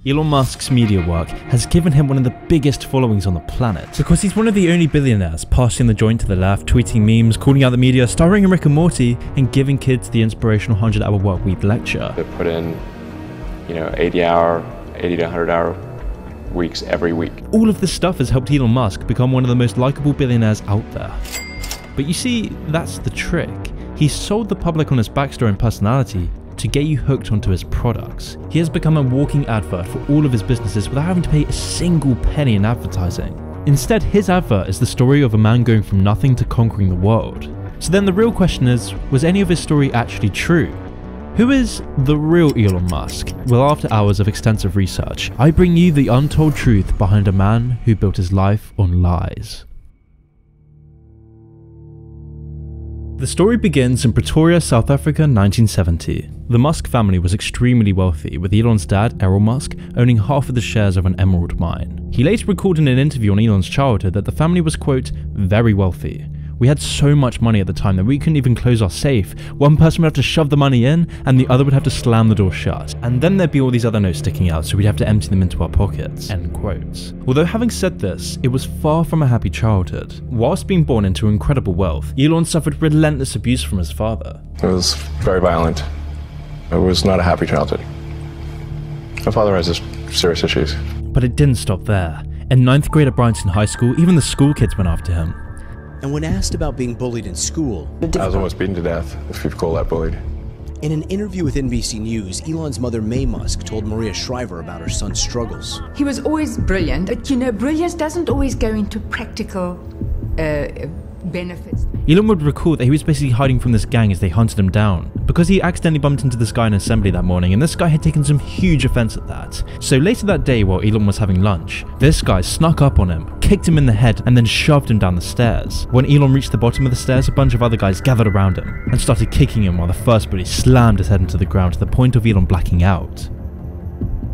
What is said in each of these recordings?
Elon Musk's media work has given him one of the biggest followings on the planet, because he's one of the only billionaires passing the joint to the left, tweeting memes, calling out the media, starring in Rick and Morty, and giving kids the inspirational 100-hour work week lecture. They put in, 80 to 100-hour weeks every week. All of this stuff has helped Elon Musk become one of the most likable billionaires out there. But you see, that's the trick. He sold the public on his backstory and personality to get you hooked onto his products. He has become a walking advert for all of his businesses without having to pay a single penny in advertising. Instead, his advert is the story of a man going from nothing to conquering the world. So then the real question is, was any of his story actually true? Who is the real Elon Musk? Well, after hours of extensive research, I bring you the untold truth behind a man who built his life on lies. The story begins in Pretoria, South Africa, 1970. The Musk family was extremely wealthy, with Elon's dad, Elon Musk, owning half of the shares of an emerald mine. He later recalled in an interview on Elon's childhood that the family was, quote, very wealthy. We had so much money at the time that we couldn't even close our safe. One person would have to shove the money in, and the other would have to slam the door shut. And then there'd be all these other notes sticking out, so we'd have to empty them into our pockets. End quotes. Although having said this, it was far from a happy childhood. Whilst being born into incredible wealth, Elon suffered relentless abuse from his father. It was very violent. It was not a happy childhood. My father has serious issues. But it didn't stop there. In 9th grade at Bryanston High School, even the school kids went after him. And when asked about being bullied in school... I was almost beaten to death, if you call that bullied. In an interview with NBC News, Elon's mother, Mae Musk, told Maria Shriver about her son's struggles. He was always brilliant, but brilliance doesn't always go into practical benefits. Elon would recall that he was basically hiding from this gang as they hunted him down, because he accidentally bumped into this guy in assembly that morning, and this guy had taken some huge offense at that. So later that day, while Elon was having lunch, this guy snuck up on him, kicked him in the head, and then shoved him down the stairs. When Elon reached the bottom of the stairs, a bunch of other guys gathered around him and started kicking him while the first bully slammed his head into the ground to the point of Elon blacking out.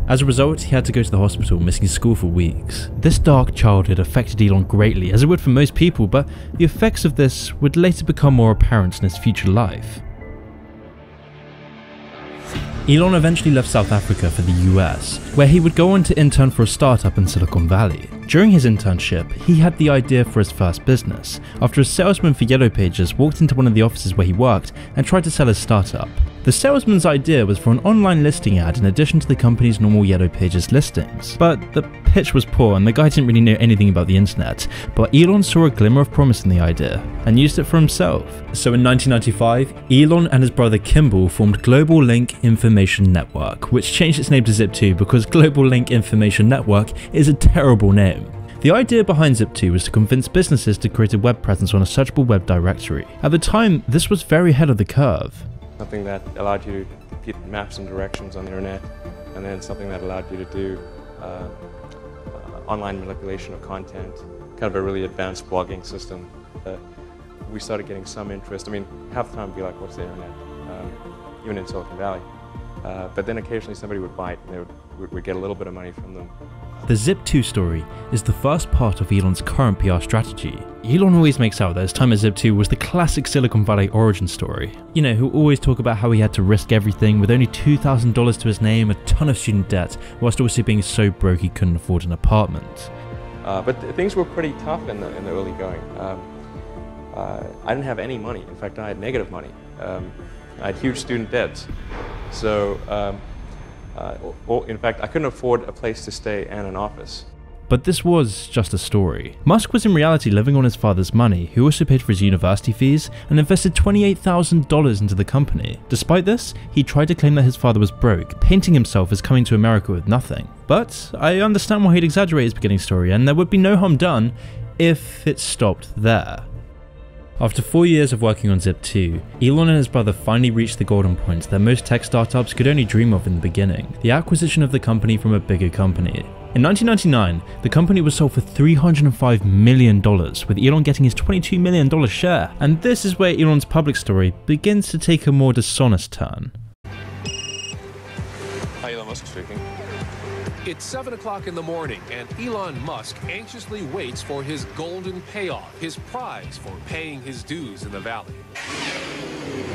As a result, he had to go to the hospital, missing school for weeks. This dark childhood affected Elon greatly, as it would for most people, but the effects of this would later become more apparent in his future life. Elon eventually left South Africa for the US, where he would go on to intern for a startup in Silicon Valley. During his internship, he had the idea for his first business, after a salesman for Yellow Pages walked into one of the offices where he worked and tried to sell his startup. The salesman's idea was for an online listing ad in addition to the company's normal Yellow Pages listings. But the pitch was poor and the guy didn't really know anything about the internet, but Elon saw a glimmer of promise in the idea and used it for himself. So in 1995, Elon and his brother Kimball formed Global Link Information Network, which changed its name to Zip2 because Global Link Information Network is a terrible name. The idea behind Zip2 was to convince businesses to create a web presence on a searchable web directory. At the time, this was very ahead of the curve. Something that allowed you to get maps and directions on the internet, and then something that allowed you to do online manipulation of content, kind of a really advanced blogging system. We started getting some interest. I mean, half the time we'd be like, what's the internet? Even in Silicon Valley. But then occasionally somebody would bite and we'd get a little bit of money from them. The Zip2 story is the first part of Elon's current PR strategy. Elon always makes out that his time at Zip2 was the classic Silicon Valley origin story. He'll always talk about how he had to risk everything with only $2,000 to his name, a ton of student debt, whilst also being so broke he couldn't afford an apartment. But things were pretty tough in the early going. I didn't have any money. In fact, I had negative money. I had huge student debts. So, in fact, I couldn't afford a place to stay and an office. But this was just a story. Musk was in reality living on his father's money, who also paid for his university fees and invested $28,000 into the company. Despite this, he tried to claim that his father was broke, painting himself as coming to America with nothing. But I understand why he'd exaggerate his beginning story, and there would be no harm done if it stopped there. After 4 years of working on Zip2, Elon and his brother finally reached the golden point that most tech startups could only dream of in the beginning: the acquisition of the company from a bigger company. In 1999, the company was sold for $305 million, with Elon getting his $22 million share. And this is where Elon's public story begins to take a more dishonest turn. Hi, Elon Musk speaking. It's 7 o'clock in the morning, and Elon Musk anxiously waits for his golden payoff, his prize for paying his dues in the valley.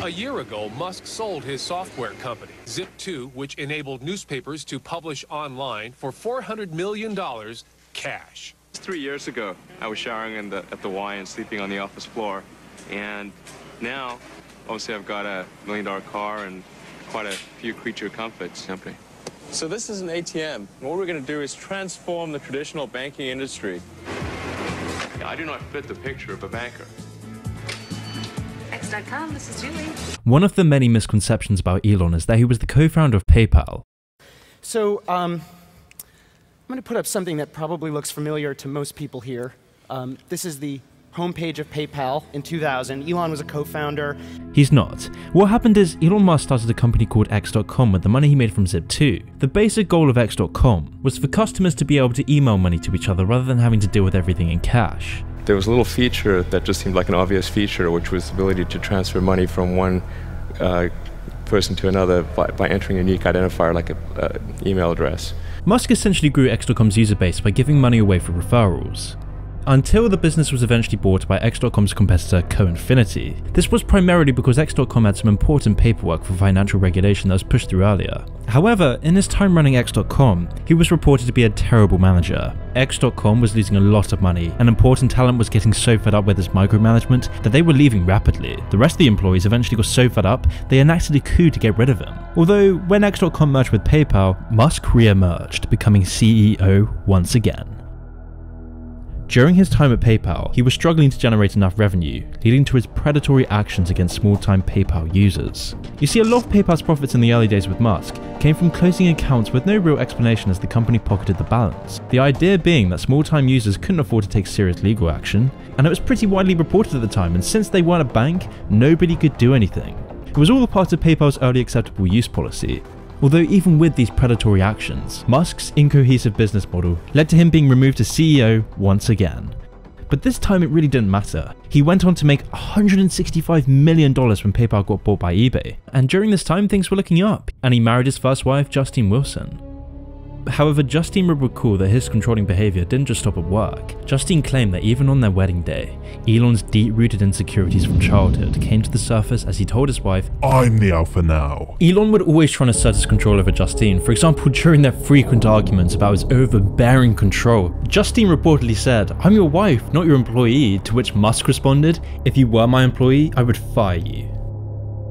A year ago, Musk sold his software company, 𝗘𝗾𝗃𝗃, which enabled newspapers to publish online for $400 million cash. 3 years ago, I was showering at the Y and sleeping on the office floor. And now, obviously, I've got a $1 million car and quite a few creature comforts company. So this is an ATM. What we're going to do is transform the traditional banking industry. I do not fit the picture of a banker. X.com, this is Julie. One of the many misconceptions about Elon is that he was the co-founder of PayPal. So, I'm going to put up something that probably looks familiar to most people here. This is the homepage of PayPal in 2000. Elon was a co-founder. He's not. What happened is Elon Musk started a company called X.com with the money he made from 𝗘𝗾𝗃. The basic goal of X.com was for customers to be able to email money to each other rather than having to deal with everything in cash. There was a little feature that just seemed like an obvious feature, which was the ability to transfer money from one person to another by entering a unique identifier like an email address. Musk essentially grew X.com's user base by giving money away for referrals, until the business was eventually bought by X.com's competitor 𝗘𝗾𝗃𝗃. This was primarily because X.com had some important paperwork for financial regulation that was pushed through earlier. However, in his time running X.com, he was reported to be a terrible manager. X.com was losing a lot of money, and important talent was getting so fed up with his micromanagement that they were leaving rapidly. The rest of the employees eventually got so fed up, they enacted a coup to get rid of him. Although, when X.com merged with PayPal, Musk re-emerged, becoming CEO once again. During his time at PayPal, he was struggling to generate enough revenue, leading to his predatory actions against small-time PayPal users. You see, a lot of PayPal's profits in the early days with Musk came from closing accounts with no real explanation as the company pocketed the balance. The idea being that small-time users couldn't afford to take serious legal action, and it was pretty widely reported at the time, and since they weren't a bank, nobody could do anything. It was all a part of PayPal's early acceptable use policy. Although even with these predatory actions, Musk's incohesive business model led to him being removed as CEO once again. But this time it really didn't matter. He went on to make $165 million when PayPal got bought by eBay, and during this time things were looking up, and he married his first wife, Justine Wilson. However, Justine would recall that his controlling behaviour didn't just stop at work. Justine claimed that even on their wedding day, Elon's deep-rooted insecurities from childhood came to the surface as he told his wife, "I'm the alpha now." Elon would always try to assert his control over Justine. For example, during their frequent arguments about his overbearing control, Justine reportedly said, "I'm your wife, not your employee," to which Musk responded, "If you were my employee, I would fire you."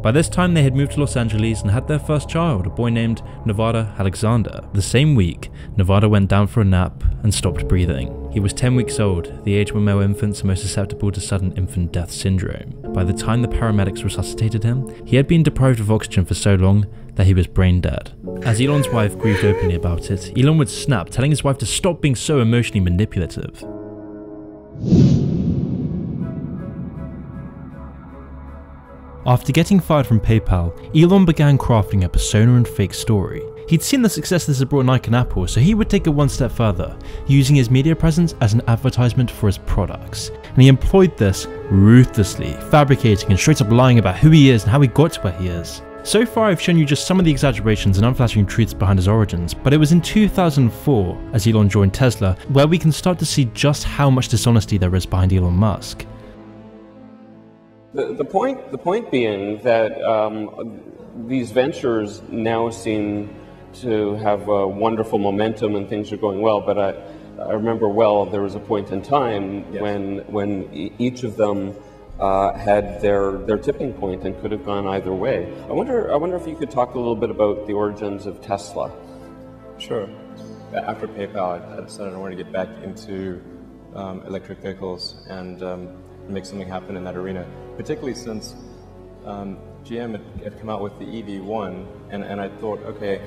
By this time they had moved to Los Angeles and had their first child, a boy named Nevada Alexander. The same week, Nevada went down for a nap and stopped breathing. He was 10 weeks old, the age when male infants are most susceptible to sudden infant death syndrome. By the time the paramedics resuscitated him, he had been deprived of oxygen for so long that he was brain dead. As Elon's wife grieved openly about it, Elon would snap, telling his wife to stop being so emotionally manipulative. After getting fired from PayPal, Elon began crafting a persona and fake story. He'd seen the success this had brought Nike and Apple, so he would take it one step further, using his media presence as an advertisement for his products. And he employed this ruthlessly, fabricating and straight up lying about who he is and how he got to where he is. So far I've shown you just some of the exaggerations and unflattering truths behind his origins, but it was in 2004, as Elon joined Tesla, where we can start to see just how much dishonesty there is behind Elon Musk. The point being that these ventures now seem to have a wonderful momentum and things are going well, but I remember well there was a point in time when each of them had their tipping point and could have gone either way. I wonder if you could talk a little bit about the origins of Tesla. Sure. After PayPal, I decided I wanted to get back into electric vehicles and make something happen in that arena, particularly since GM had come out with the EV1, and I thought, okay,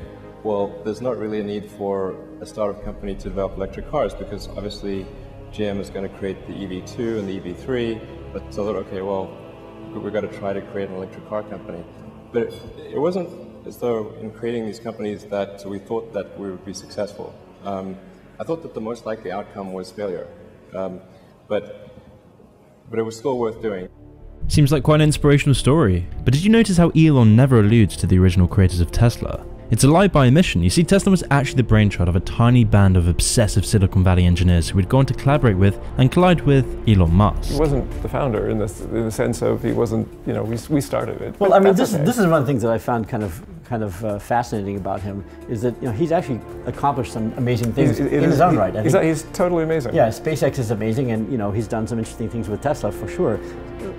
well, there's not really a need for a startup company to develop electric cars because obviously GM is going to create the EV2 and the EV3, but so I thought, okay, well, we've got to try to create an electric car company. But it wasn't as though in creating these companies that we thought that we would be successful. I thought that the most likely outcome was failure, but it was still worth doing. Seems like quite an inspirational story, but did you notice how Elon never alludes to the original creators of Tesla? It's a lie by omission. You see, Tesla was actually the brainchild of a tiny band of obsessive Silicon Valley engineers who would go on to collaborate with and collide with Elon Musk. He wasn't the founder in the sense of he wasn't, you know, we started it. Well, I mean, this is one of the things that I found kind of fascinating about him, is that, you know, he's actually accomplished some amazing things in his own right. He's totally amazing. Yeah, SpaceX is amazing, and, you know, he's done some interesting things with Tesla for sure.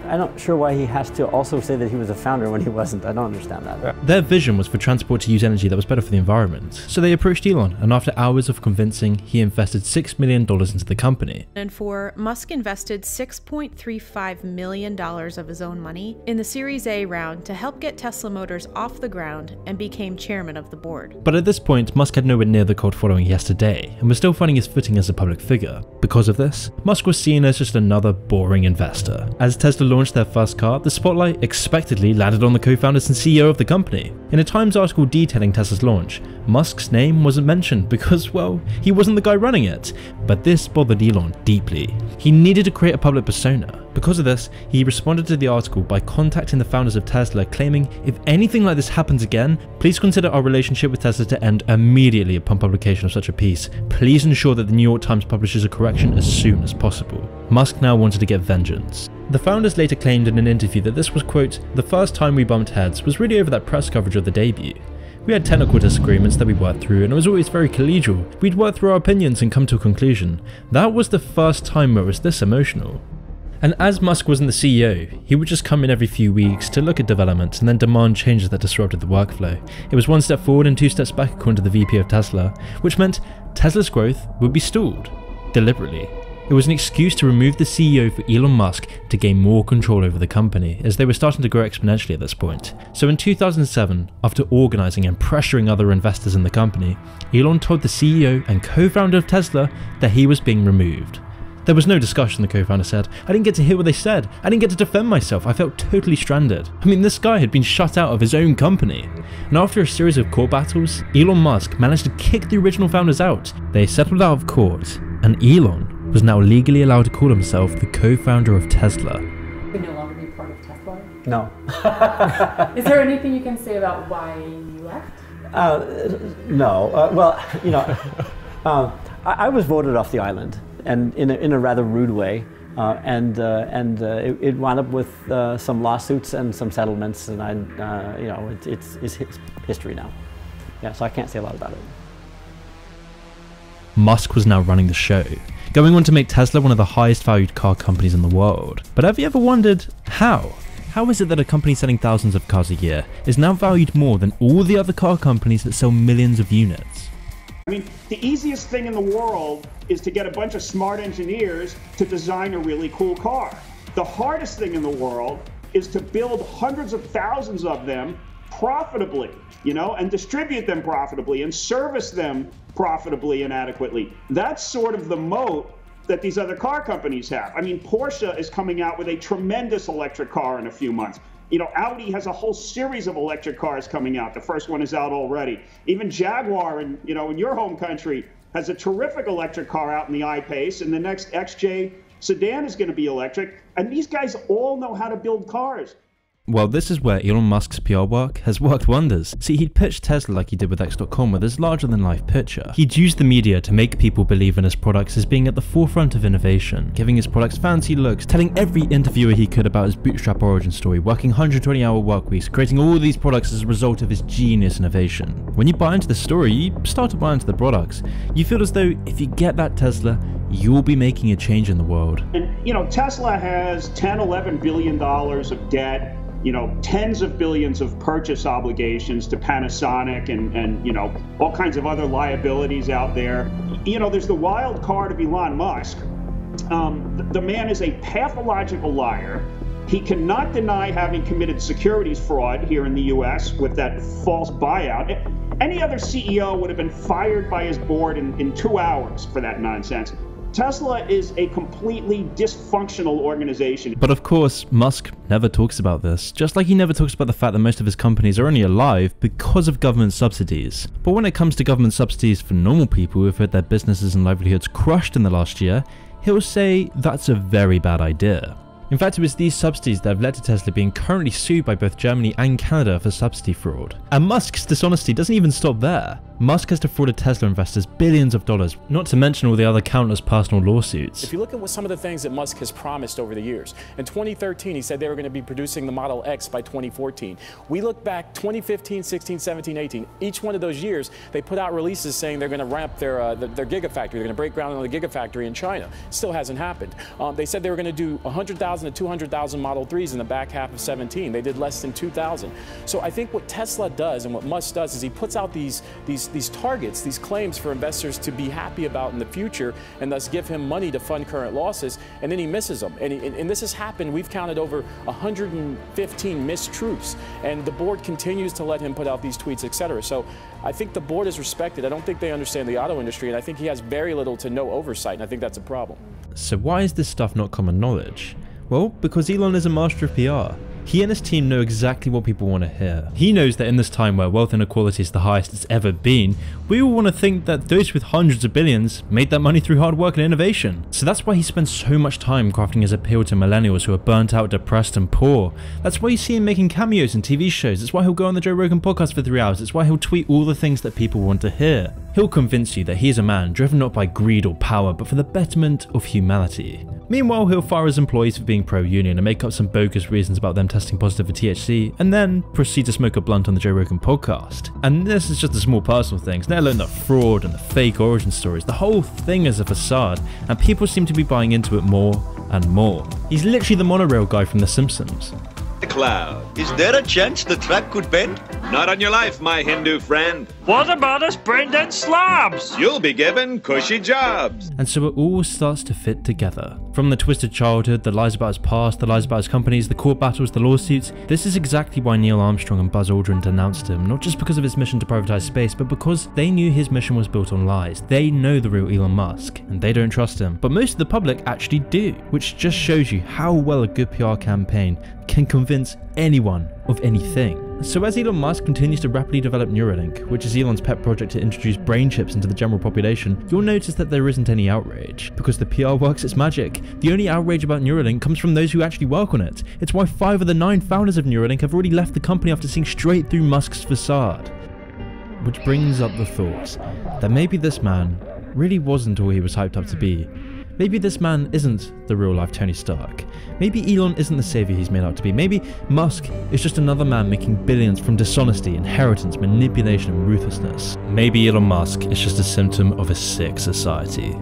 I'm not sure why he has to also say that he was a founder when he wasn't. I don't understand that. Yeah. Their vision was for transport to use energy that was better for the environment. So they approached Elon, and after hours of convincing, he invested $6 million into the company. And Musk invested $6.35 million of his own money in the Series A round to help get Tesla Motors off the ground, and became chairman of the board. But at this point, Musk had nowhere near the cult following he has today, and was still finding his footing as a public figure. Because of this, Musk was seen as just another boring investor. As Tesla launched their first car, the spotlight expectedly landed on the co-founders and CEO of the company. In a Times article detailing Tesla's launch, Musk's name wasn't mentioned because, well, he wasn't the guy running it. But this bothered Elon deeply. He needed to create a public persona. Because of this, he responded to the article by contacting the founders of Tesla, claiming, if anything like this happens again, please consider our relationship with Tesla to end immediately upon publication of such a piece. Please ensure that the New York Times publishes a correction as soon as possible. Musk now wanted to get vengeance. The founders later claimed in an interview that this was, quote, the first time we bumped heads was really over that press coverage of the debut. We had technical disagreements that we worked through, and it was always very collegial. We'd work through our opinions and come to a conclusion. That was the first time where it was this emotional. And as Musk wasn't the CEO, he would just come in every few weeks to look at developments and then demand changes that disrupted the workflow. It was one step forward and two steps back according to the VP of Tesla, which meant Tesla's growth would be stalled, deliberately. It was an excuse to remove the CEO for Elon Musk to gain more control over the company, as they were starting to grow exponentially at this point. So in 2007, after organising and pressuring other investors in the company, Elon told the CEO and co-founder of Tesla that he was being removed. There was no discussion, the co-founder said. I didn't get to hear what they said. I didn't get to defend myself. I felt totally stranded. I mean, this guy had been shut out of his own company. And after a series of court battles, Elon Musk managed to kick the original founders out. They settled out of court, and Elon was now legally allowed to call himself the co-founder of Tesla. Would no longer be part of Tesla? No. Is there anything you can say about why you left? No. Well, you know, I was voted off the island, and in a rather rude way, it wound up with some lawsuits and some settlements, and you know, it's history now. Yeah, so I can't say a lot about it. Musk was now running the show, going on to make Tesla one of the highest valued car companies in the world. But have you ever wondered how? How is it that a company selling thousands of cars a year is now valued more than all the other car companies that sell millions of units? I mean, the easiest thing in the world is to get a bunch of smart engineers to design a really cool car. The hardest thing in the world is to build hundreds of thousands of them profitably, you know, and distribute them profitably and service them profitably and adequately. That's sort of the moat that these other car companies have. I mean, Porsche is coming out with a tremendous electric car in a few months. You know, Audi has a whole series of electric cars coming out. The first one is out already. Even Jaguar, in your home country, has a terrific electric car out in the I-Pace, and the next XJ sedan is going to be electric. And these guys all know how to build cars. Well, this is where Elon Musk's PR work has worked wonders. See, he'd pitched Tesla like he did with X.com with his larger-than-life picture. He'd used the media to make people believe in his products as being at the forefront of innovation, giving his products fancy looks, telling every interviewer he could about his bootstrap origin story, working 120-hour work weeks, creating all these products as a result of his genius innovation. When you buy into the story, you start to buy into the products. You feel as though if you get that Tesla, you'll be making a change in the world. And, you know, Tesla has $10–11 billion of debt. You know, tens of billions of purchase obligations to Panasonic and you know, all kinds of other liabilities out there. You know, there's the wild card of Elon Musk. The man is a pathological liar. He cannot deny having committed securities fraud here in the U.S. with that false buyout. Any other CEO would have been fired by his board in 2 hours for that nonsense. Tesla is a completely dysfunctional organization. But of course, Musk never talks about this, just like he never talks about the fact that most of his companies are only alive because of government subsidies. But when it comes to government subsidies for normal people who've had their businesses and livelihoods crushed in the last year, he'll say that's a very bad idea. In fact, it was these subsidies that have led to Tesla being currently sued by both Germany and Canada for subsidy fraud. And Musk's dishonesty doesn't even stop there. Musk has defrauded Tesla investors billions of dollars, not to mention all the other countless personal lawsuits. If you look at what some of the things that Musk has promised over the years, in 2013 he said they were going to be producing the Model X by 2014. We look back 2015, 16, 17, 18. Each one of those years they put out releases saying they're going to ramp their Gigafactory. They're going to break ground on the Gigafactory in China. Still hasn't happened. They said they were going to do 100,000 to 200,000 Model 3s in the back half of 17. They did less than 2,000. So I think what Tesla does and what Musk does is he puts out these targets, these claims for investors to be happy about in the future and thus give him money to fund current losses, and then he misses them. And this has happened. We've counted over 115 mistruths, and the board continues to let him put out these tweets, etc. So I think the board is respected. I don't think they understand the auto industry, and I think he has very little to no oversight, and I think that's a problem. So why is this stuff not common knowledge? Well, because Elon is a master of PR. He and his team know exactly what people want to hear. He knows that in this time where wealth inequality is the highest it's ever been, we all want to think that those with hundreds of billions made that money through hard work and innovation. So that's why he spends so much time crafting his appeal to millennials who are burnt out, depressed and poor. That's why you see him making cameos in TV shows. That's why he'll go on the Joe Rogan podcast for 3 hours. It's why he'll tweet all the things that people want to hear. He'll convince you that he is a man driven not by greed or power, but for the betterment of humanity. Meanwhile, he'll fire his employees for being pro-union and make up some bogus reasons about them testing positive for THC, and then proceed to smoke a blunt on the Joe Rogan podcast. And this is just the small personal things, let alone the fraud and the fake origin stories. The whole thing is a facade, and people seem to be buying into it more and more. He's literally the monorail guy from The Simpsons. Cloud. Is there a chance the track could bend? Not on your life, my Hindu friend. What about us Brendan slobs? You'll be given cushy jobs. And so it all starts to fit together. From the twisted childhood, the lies about his past, the lies about his companies, the court battles, the lawsuits. This is exactly why Neil Armstrong and Buzz Aldrin denounced him, not just because of his mission to privatize space, but because they knew his mission was built on lies. They know the real Elon Musk, and they don't trust him. But most of the public actually do, which just shows you how well a good PR campaign can convince anyone of anything. So as Elon Musk continues to rapidly develop Neuralink, which is Elon's pet project to introduce brain chips into the general population, you'll notice that there isn't any outrage, because the PR works its magic. The only outrage about Neuralink comes from those who actually work on it. It's why 5 of the 9 founders of Neuralink have already left the company after seeing straight through Musk's facade. Which brings up the thought that maybe this man really wasn't all he was hyped up to be. Maybe this man isn't the real-life Tony Stark. Maybe Elon isn't the savior he's made out to be. Maybe Musk is just another man making billions from dishonesty, inheritance, manipulation, and ruthlessness. Maybe Elon Musk is just a symptom of a sick society.